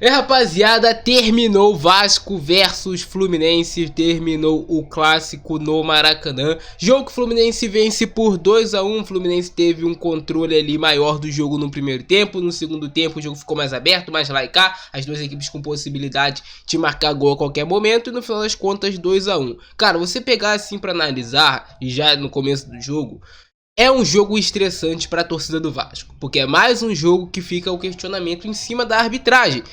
E rapaziada, terminou Vasco versus Fluminense, terminou o clássico no Maracanã. Jogo que o Fluminense vence por 2-1, o Fluminense teve um controle ali maior do jogo no primeiro tempo. No segundo tempo o jogo ficou mais aberto, mais lá e cá, as duas equipes com possibilidade de marcar gol a qualquer momento. E no final das contas 2-1. Cara, você pegar assim pra analisar, e já no começo do jogo, é um jogo estressante para a torcida do Vasco, porque é mais um jogo que fica o questionamento em cima da arbitragem.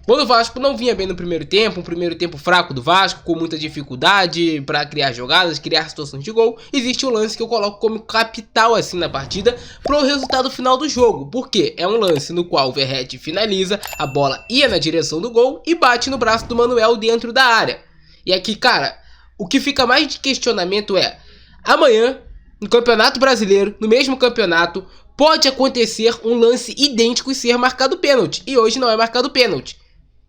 Quando o Vasco não vinha bem no primeiro tempo, um primeiro tempo fraco do Vasco, com muita dificuldade para criar jogadas, criar situações de gol, existe um lance que eu coloco como capital assim na partida pro resultado final do jogo. Por quê? É um lance no qual o Verratti finaliza, a bola ia na direção do gol e bate no braço do Manuel dentro da área. E aqui, cara, o que fica mais de questionamento é, amanhã, no Campeonato Brasileiro, no mesmo campeonato, pode acontecer um lance idêntico e ser marcado pênalti. E hoje não é marcado pênalti.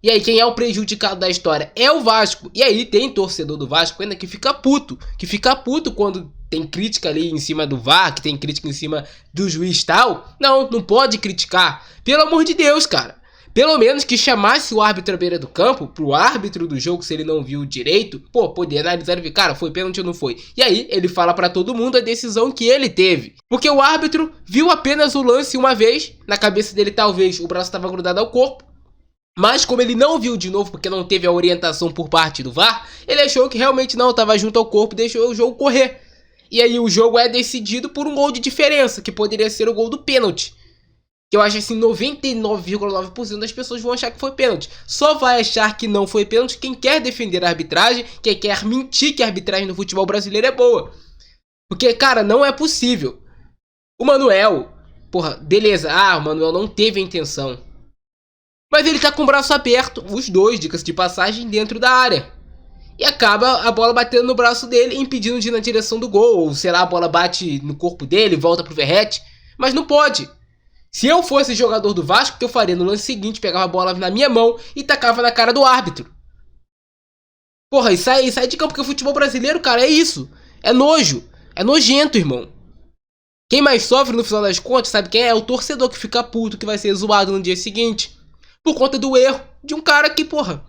E aí quem é o prejudicado da história é o Vasco. E aí tem torcedor do Vasco ainda que fica puto. Que fica puto quando tem crítica ali em cima do VAR, que tem crítica em cima do juiz tal. Não pode criticar. Pelo amor de Deus, cara. Pelo menos que chamasse o árbitro à beira do campo, pro árbitro do jogo, se ele não viu direito, pô, poder analisar e ver, cara, foi pênalti ou não foi? E aí, ele fala pra todo mundo a decisão que ele teve. Porque o árbitro viu apenas o lance uma vez, na cabeça dele talvez o braço estava grudado ao corpo, mas como ele não viu de novo, porque não teve a orientação por parte do VAR, ele achou que realmente não, estava junto ao corpo e deixou o jogo correr. E aí o jogo é decidido por um gol de diferença, que poderia ser o gol do pênalti. Que eu acho assim, 99,9% das pessoas vão achar que foi pênalti. Só vai achar que não foi pênalti quem quer defender a arbitragem, quem quer mentir que a arbitragem no futebol brasileiro é boa. Porque, cara, não é possível. O Manuel, porra, beleza, o Manuel não teve a intenção. Mas ele tá com o braço aberto, os dois, dicas de passagem, dentro da área. E acaba a bola batendo no braço dele, impedindo de ir na direção do gol. Ou sei lá, a bola bate no corpo dele, volta pro Verratti. Mas não pode. Se eu fosse jogador do Vasco, o que eu faria no lance seguinte? Pegava a bola na minha mão e tacava na cara do árbitro. Porra, e sai de campo, porque o futebol brasileiro, cara, é isso. É nojo. É nojento, irmão. Quem mais sofre no final das contas, sabe quem é? É o torcedor que fica puto, que vai ser zoado no dia seguinte. Por conta do erro de um cara que, porra...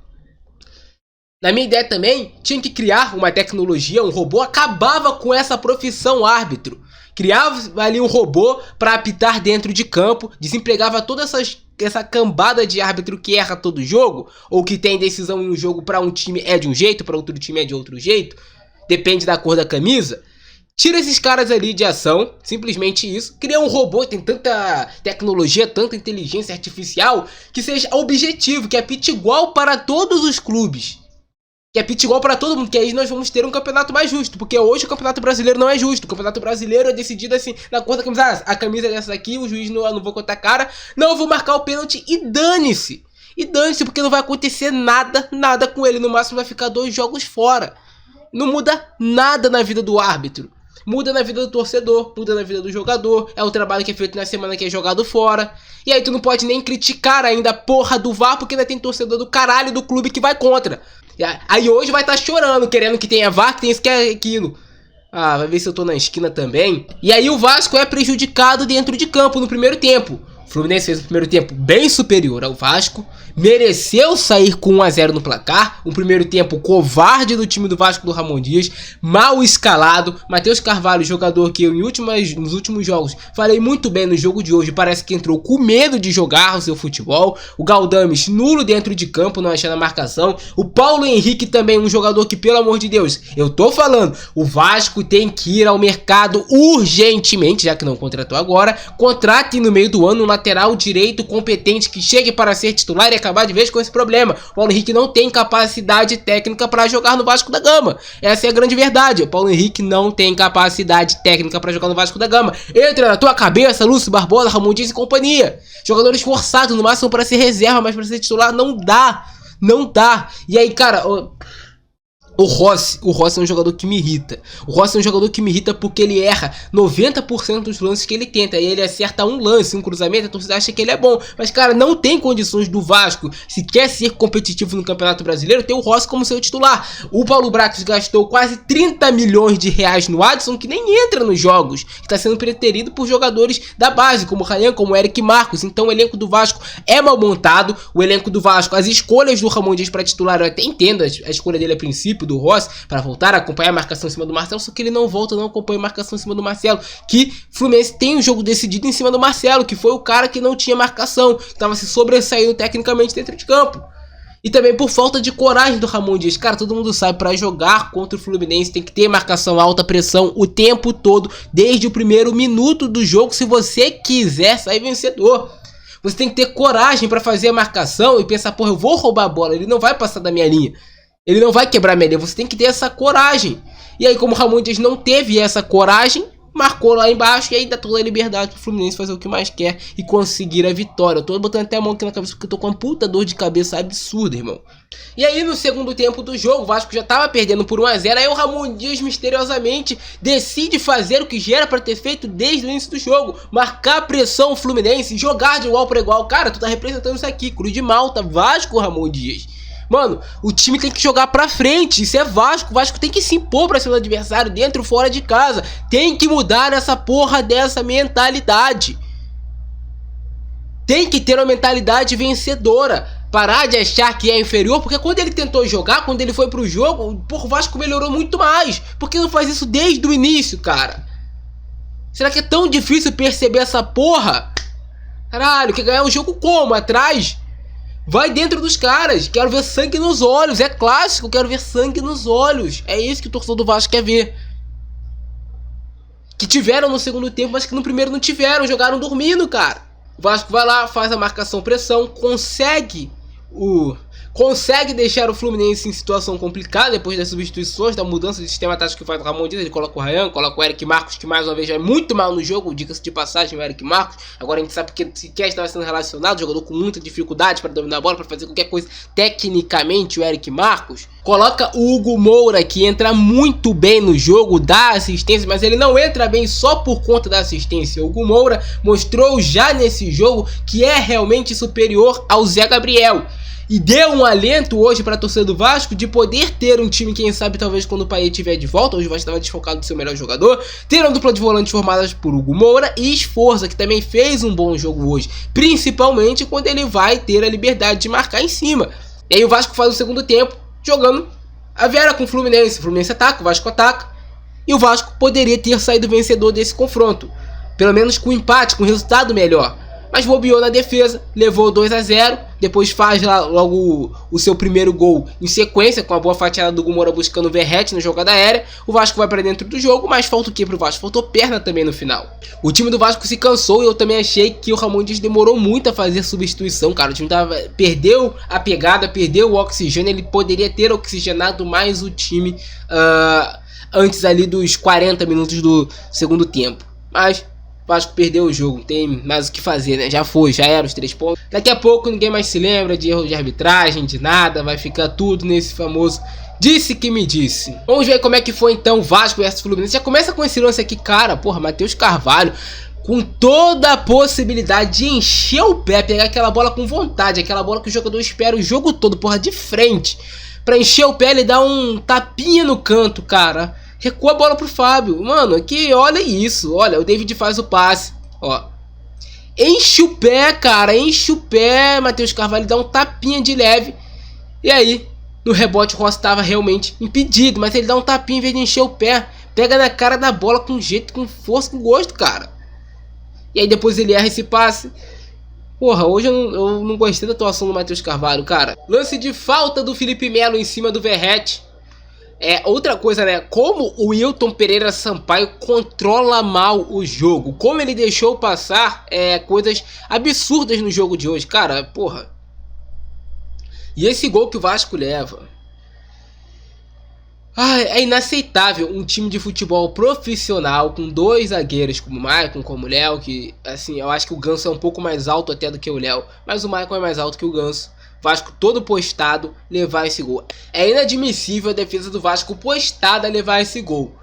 Na minha ideia também, tinha que criar uma tecnologia, um robô, acabava com essa profissão árbitro. Criava ali um robô para apitar dentro de campo, desempregava toda essa cambada de árbitro que erra todo jogo, ou que tem decisão em um jogo para um time é de um jeito, para outro time é de outro jeito, depende da cor da camisa. Tira esses caras ali de ação, simplesmente isso. Cria um robô que tem tanta tecnologia, tanta inteligência artificial, que seja objetivo, que apite igual para todos os clubes. Que apite igual para todo mundo, que aí nós vamos ter um campeonato mais justo. Porque hoje o campeonato brasileiro não é justo. O campeonato brasileiro é decidido assim, na cor da camisa. A camisa é dessa daqui, o juiz não vou contar a cara. Não, eu vou marcar o pênalti e dane-se. E dane-se, porque não vai acontecer nada com ele. No máximo vai ficar 2 jogos fora. Não muda nada na vida do árbitro. Muda na vida do torcedor, muda na vida do jogador. É o trabalho que é feito na semana que é jogado fora. E aí tu não pode nem criticar ainda a porra do VAR, porque ainda tem torcedor do caralho do clube que vai contra. Aí hoje vai estar chorando, querendo que tenha VAR, que tem isso, que é aquilo. Vai ver se eu tô na esquina também. E aí o Vasco é prejudicado dentro de campo no primeiro tempo. O Fluminense fez o primeiro tempo bem superior ao Vasco, mereceu sair com 1-0 no placar. Um primeiro tempo covarde do time do Vasco do Ramon Dias, mal escalado. Matheus Carvalho, jogador que eu nos últimos jogos falei muito bem no jogo de hoje, parece que entrou com medo de jogar o seu futebol. O Galdames nulo dentro de campo, não achando a marcação. O Paulo Henrique também, um jogador que, pelo amor de Deus, eu tô falando, o Vasco tem que ir ao mercado urgentemente, já que não contratou agora. Contrate no meio do ano um lateral direito competente que chegue para ser titular e acabar de vez com esse problema. O Paulo Henrique não tem capacidade técnica para jogar no Vasco da Gama. Essa é a grande verdade. O Paulo Henrique não tem capacidade técnica para jogar no Vasco da Gama. Entra na tua cabeça, Lúcio Barbosa, Ramon Dias e companhia. Jogador esforçado no máximo para ser reserva, mas para ser titular não dá. Não dá. E aí, cara, O Rossi é um jogador que me irrita. O Rossi é um jogador que me irrita porque ele erra 90% dos lances que ele tenta. E ele acerta um lance, um cruzamento, a torcida acha que ele é bom. Mas, cara, não tem condições do Vasco, se quer ser competitivo no Campeonato Brasileiro, ter o Rossi como seu titular. O Paulo Brax gastou quase 30 milhões de reais no Adson, que nem entra nos jogos. Que está sendo preterido por jogadores da base, como o Ryan, como o Eric Marcos. Então o elenco do Vasco é mal montado. O elenco do Vasco, as escolhas do Ramon Dias para titular, eu até entendo a escolha dele a princípio, do Rossi, para voltar a acompanhar a marcação em cima do Marcelo, só que ele não volta, não acompanha a marcação em cima do Marcelo, que o Fluminense tem um jogo decidido em cima do Marcelo, que foi o cara que não tinha marcação, que estava se sobressaindo tecnicamente dentro de campo. E também por falta de coragem do Ramon Dias. Cara, todo mundo sabe, para jogar contra o Fluminense tem que ter marcação, alta pressão o tempo todo, desde o primeiro minuto do jogo, se você quiser sair vencedor. Você tem que ter coragem para fazer a marcação e pensar, porra, eu vou roubar a bola, ele não vai passar da minha linha. Ele não vai quebrar a minha linha, você tem que ter essa coragem. E aí, como o Ramon Dias não teve essa coragem, marcou lá embaixo e aí dá toda a liberdade pro Fluminense fazer o que mais quer e conseguir a vitória. Eu tô botando até a mão aqui na cabeça porque eu tô com uma puta dor de cabeça absurda, irmão. E aí, no segundo tempo do jogo, o Vasco já tava perdendo por 1 a 0. Aí o Ramon Dias misteriosamente decide fazer o que já era pra ter feito desde o início do jogo: marcar pressão Fluminense, jogar de igual para igual. Cara, tu tá representando isso aqui, Cruz de Malta, Vasco, Ramon Dias. Mano, o time tem que jogar pra frente, isso é Vasco. O Vasco tem que se impor pra cima do adversário, dentro ou fora de casa. Tem que mudar essa porra dessa mentalidade. Tem que ter uma mentalidade vencedora. Parar de achar que é inferior, porque quando ele tentou jogar, quando ele foi pro jogo, porra, o Vasco melhorou muito mais. Por que não faz isso desde o início, cara? Será que é tão difícil perceber essa porra? Caralho, quer ganhar o jogo como? Atrás? Vai dentro dos caras, quero ver sangue nos olhos, é clássico, quero ver sangue nos olhos. É isso que o torcedor do Vasco quer ver. Que tiveram no segundo tempo, mas que no primeiro não tiveram, jogaram dormindo, cara. O Vasco vai lá, faz a marcação pressão, consegue deixar o Fluminense em situação complicada depois das substituições, da mudança de sistema tático que faz o Ramon Dias. Ele coloca o Ryan, coloca o Eric Marcos, que mais uma vez já é muito mal no jogo, diga-se de passagem, o Eric Marcos. Agora a gente sabe que sequer estava sendo relacionado, jogador com muita dificuldade para dominar a bola, para fazer qualquer coisa tecnicamente, o Eric Marcos. Coloca o Hugo Moura, que entra muito bem no jogo, dá assistência, mas ele não entra bem só por conta da assistência. O Hugo Moura mostrou já nesse jogo que é realmente superior ao Zé Gabriel. E deu um alento hoje para a torcida do Vasco de poder ter um time, quem sabe, talvez quando o Payet estiver de volta. Hoje o Vasco estava desfocado do seu melhor jogador. Ter uma dupla de volantes formadas por Hugo Moura e Sforza, que também fez um bom jogo hoje. Principalmente quando ele vai ter a liberdade de marcar em cima. E aí o Vasco faz o segundo tempo jogando a Vera com o Fluminense. O Fluminense ataca, o Vasco ataca. E o Vasco poderia ter saído vencedor desse confronto. Pelo menos com um empate, com um resultado melhor. Mas bobeou na defesa, levou 2 a 0, depois faz lá logo o seu primeiro gol em sequência, com a boa fatiada do Hugo Moura buscando o Verratti na jogada aérea. O Vasco vai para dentro do jogo, mas falta o que pro Vasco? Faltou perna também no final. O time do Vasco se cansou e eu também achei que o Ramon Dias demorou muito a fazer substituição, cara. O time perdeu a pegada, perdeu o oxigênio, ele poderia ter oxigenado mais o time antes ali dos 40 minutos do segundo tempo. Mas o Vasco perdeu o jogo, não tem mais o que fazer, né? Já foi, já era os 3 pontos. Daqui a pouco ninguém mais se lembra de erro de arbitragem, de nada. Vai ficar tudo nesse famoso disse que me disse. Vamos ver como é que foi então Vasco versus Fluminense. Já começa com esse lance aqui, cara. Porra, Matheus Carvalho com toda a possibilidade de encher o pé, pegar aquela bola com vontade. Aquela bola que o jogador espera o jogo todo, porra, de frente. Pra encher o pé, ele dá um tapinha no canto, cara. Recua a bola pro Fábio. Mano, aqui, olha isso. Olha, o David faz o passe. Ó. Enche o pé, cara. Enche o pé. Matheus Carvalho dá um tapinha de leve. E aí, no rebote, o Rossi estava realmente impedido. Mas ele dá um tapinha em vez de encher o pé. Pega na cara da bola com jeito, com força, com gosto, cara. E aí depois ele erra esse passe. Porra, hoje eu não gostei da atuação do Matheus Carvalho, cara. Lance de falta do Felipe Melo em cima do Verratti. Outra coisa, né? Como o Wilton Pereira Sampaio controla mal o jogo. Como ele deixou passar coisas absurdas no jogo de hoje. Cara, porra. E esse gol que o Vasco leva. É inaceitável um time de futebol profissional com 2 zagueiros como o Maicon, como o Léo. Que, assim, eu acho que o Ganso é um pouco mais alto até do que o Léo. Mas o Maicon é mais alto que o Ganso. Vasco todo postado, levar esse gol. É inadmissível a defesa do Vasco postada a levar esse gol.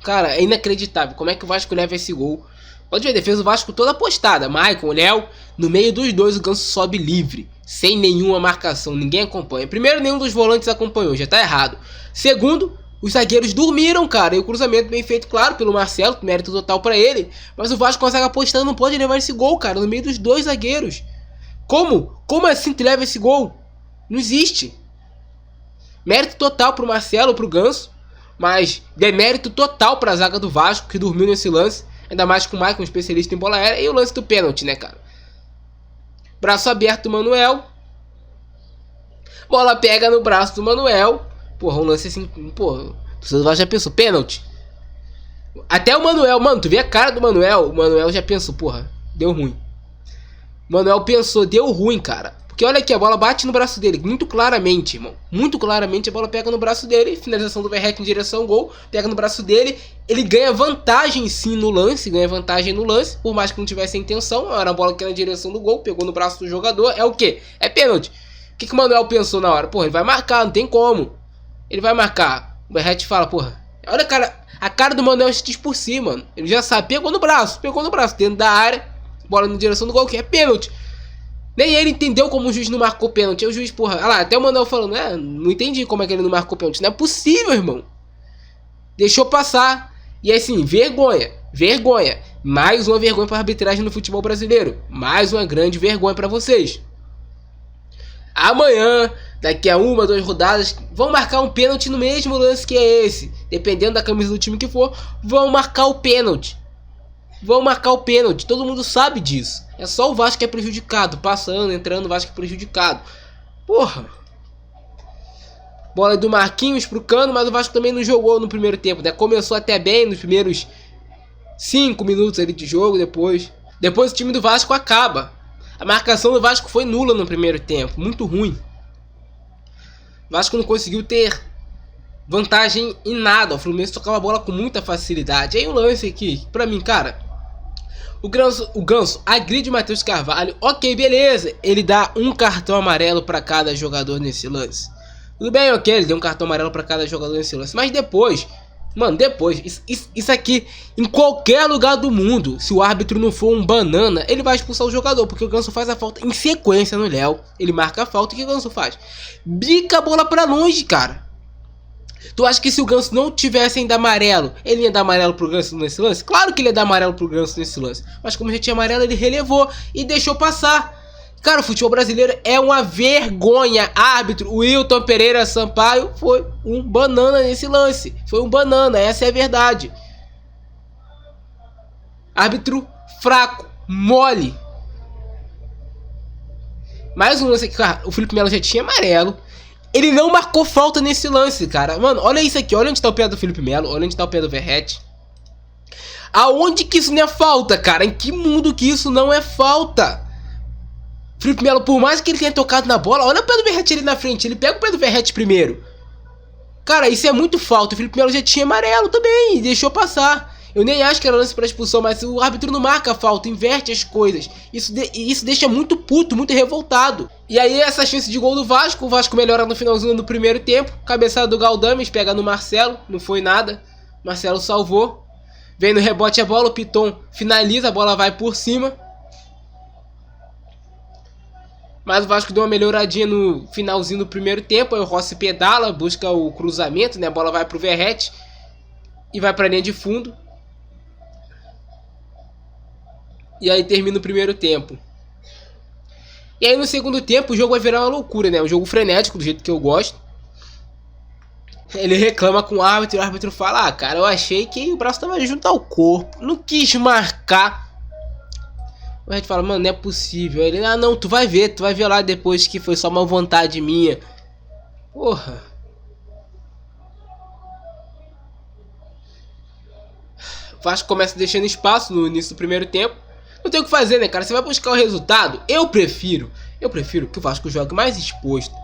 Cara, é inacreditável. Como é que o Vasco leva esse gol? Pode ver, a defesa do Vasco toda postada. Maicon, Léo, no meio dos dois o Ganso sobe livre, sem nenhuma marcação, ninguém acompanha. Primeiro, nenhum dos volantes acompanhou, já tá errado. Segundo, os zagueiros dormiram, cara, e o cruzamento bem feito, claro, pelo Marcelo, mérito total pra ele. Mas o Vasco consegue apostar, não pode levar esse gol, cara, no meio dos dois zagueiros. Como? Como assim tu leva esse gol? Não existe. Mérito total pro Marcelo, pro Ganso, mas demérito total pra zaga do Vasco, que dormiu nesse lance. Ainda mais com o Maicon, um especialista em bola aérea. E o lance do pênalti, né, cara? Braço aberto do Manuel. Bola pega no braço do Manuel. Porra, um lance assim... Porra, o torcedor do Vasco já pensou, pênalti. Até o Manuel, mano, tu vê a cara do Manuel. O Manuel já pensou, porra, deu ruim. O Manuel pensou, deu ruim, cara. Porque olha aqui, a bola bate no braço dele, muito claramente, irmão. Muito claramente a bola pega no braço dele. Finalização do Verratti em direção ao gol. Pega no braço dele. Ele ganha vantagem sim no lance. Ganha vantagem no lance. Por mais que não tivesse a intenção. Era a bola que era na direção do gol. Pegou no braço do jogador. É o quê? É pênalti. O que o Manuel pensou na hora? Porra, ele vai marcar, não tem como. Ele vai marcar. O Verratti fala, porra. Olha a cara do Manuel se diz por si, mano. Ele já sabe. Pegou no braço. Dentro da área. Bola na direção do gol, que é pênalti. Nem ele entendeu como o juiz não marcou pênalti. Aí o juiz, porra, olha lá, até o Manuel falando, não entendi como é que ele não marcou pênalti. Não é possível, irmão. Deixou passar. E assim, vergonha. Vergonha. Mais uma vergonha para a arbitragem no futebol brasileiro. Mais uma grande vergonha para vocês. Amanhã, daqui a 1, 2 rodadas, vão marcar um pênalti no mesmo lance que é esse. Dependendo da camisa do time que for, vão marcar o pênalti. Vão marcar o pênalti, todo mundo sabe disso. É só o Vasco que é prejudicado. Passando, entrando, o Vasco é prejudicado. Porra. Bola do Marquinhos pro Cano, mas o Vasco também não jogou no primeiro tempo, né? Começou até bem nos primeiros 5 minutos ali de jogo, depois o time do Vasco acaba. A marcação do Vasco foi nula no primeiro tempo, muito ruim. O Vasco não conseguiu ter vantagem em nada. O Fluminense tocava a bola com muita facilidade. Aí o lance aqui, pra mim, cara, o Ganso agride o Matheus Carvalho. Ok, beleza. Ele dá um cartão amarelo pra cada jogador nesse lance. Tudo bem, ok, ele deu um cartão amarelo pra cada jogador nesse lance. Mas depois, mano, isso aqui, em qualquer lugar do mundo, se o árbitro não for um banana, ele vai expulsar o jogador. Porque o Ganso faz a falta em sequência no Léo. Ele marca a falta, e o que o Ganso faz? Bica a bola pra longe, cara. Tu acha que se o Ganso não tivesse ainda amarelo, ele ia dar amarelo pro Ganso nesse lance? Claro que ele ia dar amarelo pro Ganso nesse lance. Mas como já tinha amarelo, ele relevou e deixou passar. Cara, o futebol brasileiro é uma vergonha. Árbitro, o Wilton Pereira Sampaio foi um banana nesse lance. Foi um banana, essa é a verdade. Árbitro fraco, mole. Mais um lance aqui, cara. O Felipe Melo já tinha amarelo. Ele não marcou falta nesse lance, cara. Mano, olha isso aqui. Olha onde tá o pé do Felipe Melo. Olha onde tá o pé do Verratti. Aonde que isso não é falta, cara? Em que mundo que isso não é falta? Felipe Melo, por mais que ele tenha tocado na bola, olha o pé do Verratti ali na frente. Ele pega o pé do Verratti primeiro. Cara, isso é muito falta. O Felipe Melo já tinha amarelo também e deixou passar. Eu nem acho que era lance para expulsão, mas o árbitro não marca a falta, inverte as coisas. Isso deixa muito puto, muito revoltado. E aí essa chance de gol do Vasco, o Vasco melhora no finalzinho do primeiro tempo. Cabeçada do Galdames, pega no Marcelo, não foi nada. Marcelo salvou. Vem no rebote a bola, o Piton finaliza, a bola vai por cima. Mas o Vasco deu uma melhoradinha no finalzinho do primeiro tempo. Aí o Rossi pedala, busca o cruzamento, né? A bola vai pro Verratti e vai pra linha de fundo. E aí termina o primeiro tempo. E aí no segundo tempo o jogo vai virar uma loucura, né? Um jogo frenético, do jeito que eu gosto. Ele reclama com o árbitro e o árbitro fala: cara, eu achei que o braço tava junto ao corpo, não quis marcar. O Red fala: mano, não é possível. Aí ele: não, tu vai ver lá depois que foi só uma vontade minha. Porra. O Vasco começa deixando espaço no início do primeiro tempo. Não tem o que fazer, né, cara? Você vai buscar o resultado. Eu prefiro que o Vasco jogue mais exposto,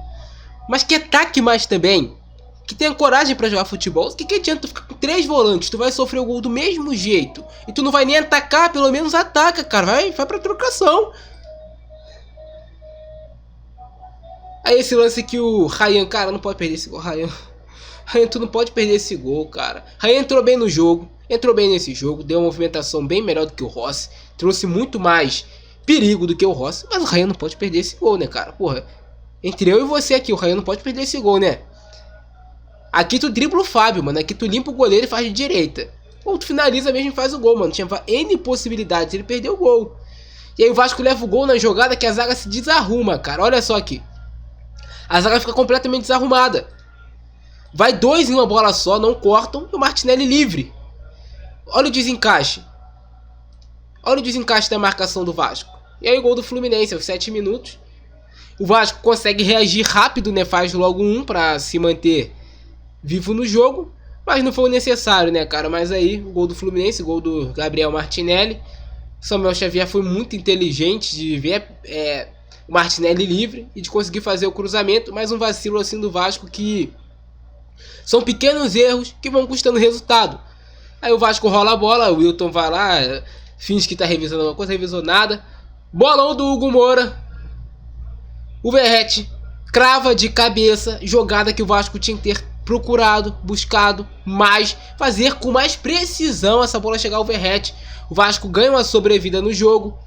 mas que ataque mais também, que tenha coragem pra jogar futebol. O que adianta tu ficar com 3 volantes? Tu vai sofrer o gol do mesmo jeito e tu não vai nem atacar. Pelo menos ataca, cara. Vai pra trocação. Aí esse lance que o Ryan, cara, não pode perder esse gol, Ryan. Ryan, tu não pode perder esse gol, cara. Ryan entrou bem no jogo, entrou bem nesse jogo, deu uma movimentação bem melhor do que o Rossi, trouxe muito mais perigo do que o Rossi, mas o Ryan não pode perder esse gol, né, cara? Porra, entre eu e você aqui, o Ryan não pode perder esse gol, né? Aqui tu dribla o Fábio, mano, aqui tu limpa o goleiro e faz de direita. Ou tu finaliza mesmo e faz o gol, mano. Tinha N possibilidades, ele perdeu o gol. E aí o Vasco leva o gol na jogada que a zaga se desarruma, cara. Olha só aqui. A zaga fica completamente desarrumada. Vai dois em uma bola só, não cortam, e o Martinelli livre. Olha o desencaixe. Olha o desencaixe da marcação do Vasco. E aí o gol do Fluminense aos 7 minutos. O Vasco consegue reagir rápido, né? Faz logo um pra se manter vivo no jogo. Mas não foi necessário, né, cara? Mas aí o gol do Fluminense, o gol do Gabriel Martinelli. Samuel Xavier foi muito inteligente de ver o Martinelli livre e de conseguir fazer o cruzamento. Mas um vacilo assim do Vasco que são pequenos erros que vão custando resultado. Aí o Vasco rola a bola, o Wilton vai lá, finge que tá revisando alguma coisa, revisou nada. Bolão do Hugo Moura. O Verratti crava de cabeça, jogada que o Vasco tinha que ter procurado, buscado mais, fazer com mais precisão essa bola chegar ao Verratti. O Vasco ganha uma sobrevida no jogo.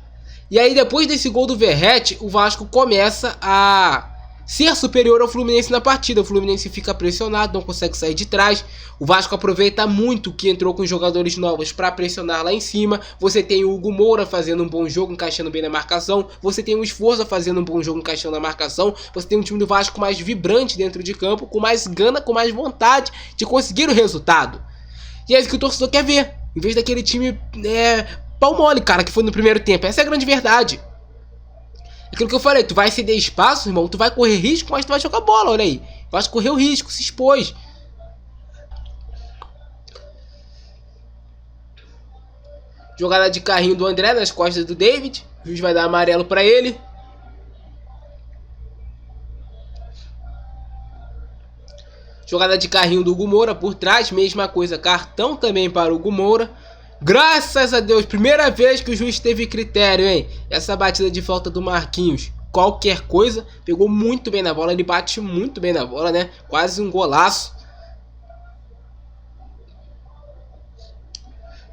E aí depois desse gol do Verratti, o Vasco começa a ser superior ao Fluminense na partida. O Fluminense fica pressionado, não consegue sair de trás. O Vasco aproveita muito que entrou com jogadores novos para pressionar lá em cima. Você tem o Hugo Moura fazendo um bom jogo, encaixando bem na marcação. Você tem o Sforza fazendo um bom jogo, encaixando na marcação. Você tem um time do Vasco mais vibrante dentro de campo, com mais gana, com mais vontade de conseguir o resultado. E é isso que o torcedor quer ver, em vez daquele time pau mole, cara, que foi no primeiro tempo. Essa é a grande verdade. Aquilo que eu falei, tu vai ceder espaço, irmão, tu vai correr risco, mas tu vai jogar bola, olha aí. Vai correr o risco, se expôs. Jogada de carrinho do André nas costas do David. O juiz vai dar amarelo pra ele. Jogada de carrinho do Hugo Moura por trás, mesma coisa, cartão também para o Hugo Moura. Graças a Deus, primeira vez que o juiz teve critério, hein? Essa batida de falta do Marquinhos, qualquer coisa, pegou muito bem na bola, ele bate muito bem na bola, né? Quase um golaço.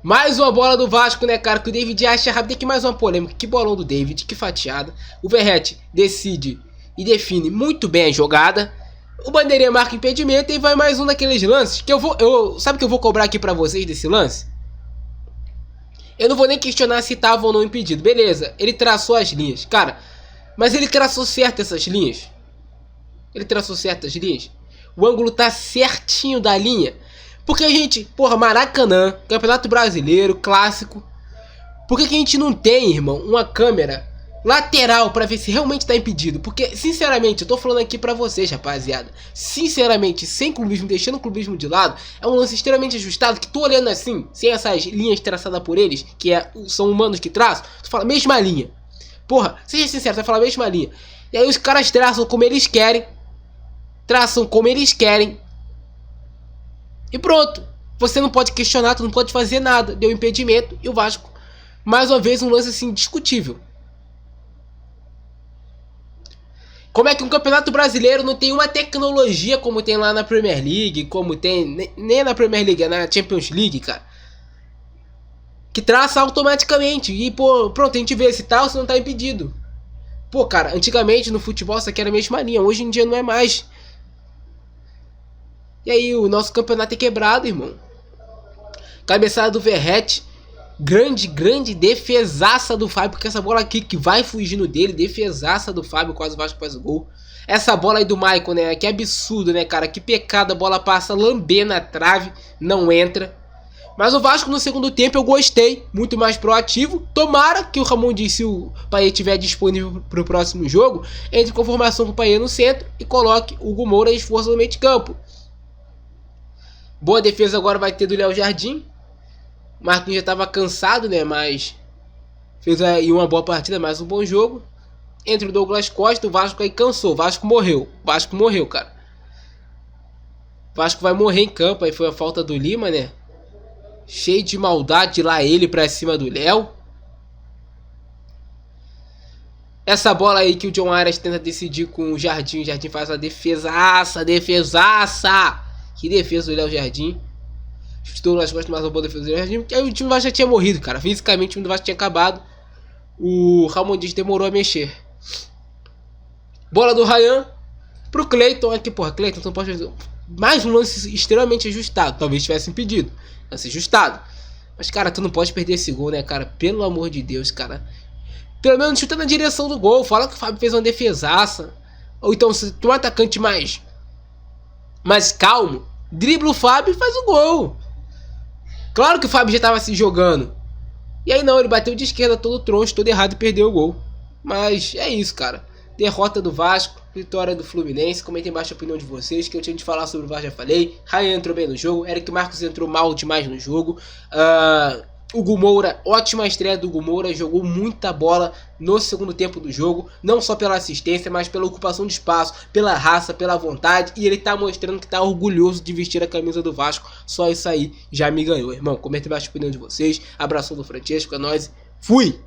Mais uma bola do Vasco, né, cara? Que o David acha rápido. Tem que mais uma polêmica. Que bolão do David, que fatiada. O Verratti decide e define muito bem a jogada. O bandeirinha marca impedimento e vai mais um daqueles lances que sabe que eu vou cobrar aqui pra vocês desse lance? Eu não vou nem questionar se tava ou não impedido. Beleza, ele traçou as linhas. Cara, mas ele traçou certo essas linhas? Ele traçou certas linhas? O ângulo tá certinho da linha? Porque a gente, porra, Maracanã, Campeonato Brasileiro, clássico. Por que a gente não tem, irmão, uma câmera lateral pra ver se realmente tá impedido? Porque, sinceramente, eu tô falando aqui pra vocês, rapaziada. Sinceramente, sem clubismo, deixando o clubismo de lado, é um lance extremamente ajustado que tô olhando assim, sem essas linhas traçadas por eles, que são humanos que traçam, tu fala, mesma linha. Porra, seja sincero, tu vai falar mesma linha. E aí os caras traçam como eles querem. Traçam como eles querem. E pronto. Você não pode questionar, tu não pode fazer nada. Deu impedimento e o Vasco, mais uma vez, um lance assim discutível. Como é que um campeonato brasileiro não tem uma tecnologia como tem lá na Premier League, como tem, nem na Premier League, é na Champions League, cara, que traça automaticamente e, pô, pronto, a gente vê se tá ou se não tá impedido. Pô, cara, antigamente no futebol isso aqui era a mesma linha, hoje em dia não é mais. E aí o nosso campeonato é quebrado, irmão. Cabeçada do Verratti. Grande defesaça do Fábio, porque essa bola aqui que vai fugindo dele, defesaça do Fábio, quase o Vasco faz o gol. Essa bola aí do Maicon, né, que absurdo, né, cara, que pecado, a bola passa lambendo a trave, não entra. Mas o Vasco no segundo tempo eu gostei, muito mais proativo. Tomara que o Ramon disse, se o Payet estiver disponível para o próximo jogo, entre com formação com o Payet no centro e coloque o Hugo Moura e Sforza no meio de campo. Boa defesa agora vai ter do Léo Jardim. O Marquinhos já estava cansado, né? Mas fez aí uma boa partida, mais um bom jogo. Entre o Douglas Costa, o Vasco aí cansou. O Vasco morreu. O Vasco morreu, cara. O Vasco vai morrer em campo. Aí foi a falta do Lima, né? Cheio de maldade lá ele pra cima do Léo. Essa bola aí que o John Arias tenta decidir com o Jardim faz uma defesaça. Que defesa do Léo Jardim. Estou nas costas, mais uma boa defesa do Léo Jardim. Aí o time do Vasco já tinha morrido, cara. Fisicamente o time do Vasco tinha acabado. O Ramon Dias demorou a mexer. Bola do Ryan pro Cleiton. Aqui, porra, Cleiton, tu não pode fazer. Mais um lance extremamente ajustado. Talvez tivesse impedido. Lance ajustado. Mas, cara, tu não pode perder esse gol, né, cara? Pelo amor de Deus, cara. Pelo menos chuta na direção do gol. Fala que o Fábio fez uma defesaça. Ou então, se tu é um atacante mais calmo, dribla o Fábio e faz o gol. Claro que o Fábio já tava se jogando. E aí não, ele bateu de esquerda todo troncho, todo errado e perdeu o gol. Mas é isso, cara. Derrota do Vasco, vitória do Fluminense. Comentem embaixo a opinião de vocês, que eu tinha de falar sobre o Vasco, já falei. Ryan entrou bem no jogo, Eric Marcos entrou mal demais no jogo. Hugo Moura, ótima estreia do Hugo Moura, jogou muita bola no segundo tempo do jogo, não só pela assistência, mas pela ocupação de espaço, pela raça, pela vontade, e ele tá mostrando que tá orgulhoso de vestir a camisa do Vasco. Só isso aí já me ganhou, irmão. Comenta embaixo a opinião de vocês. Abração do Francesco, é nóis, fui!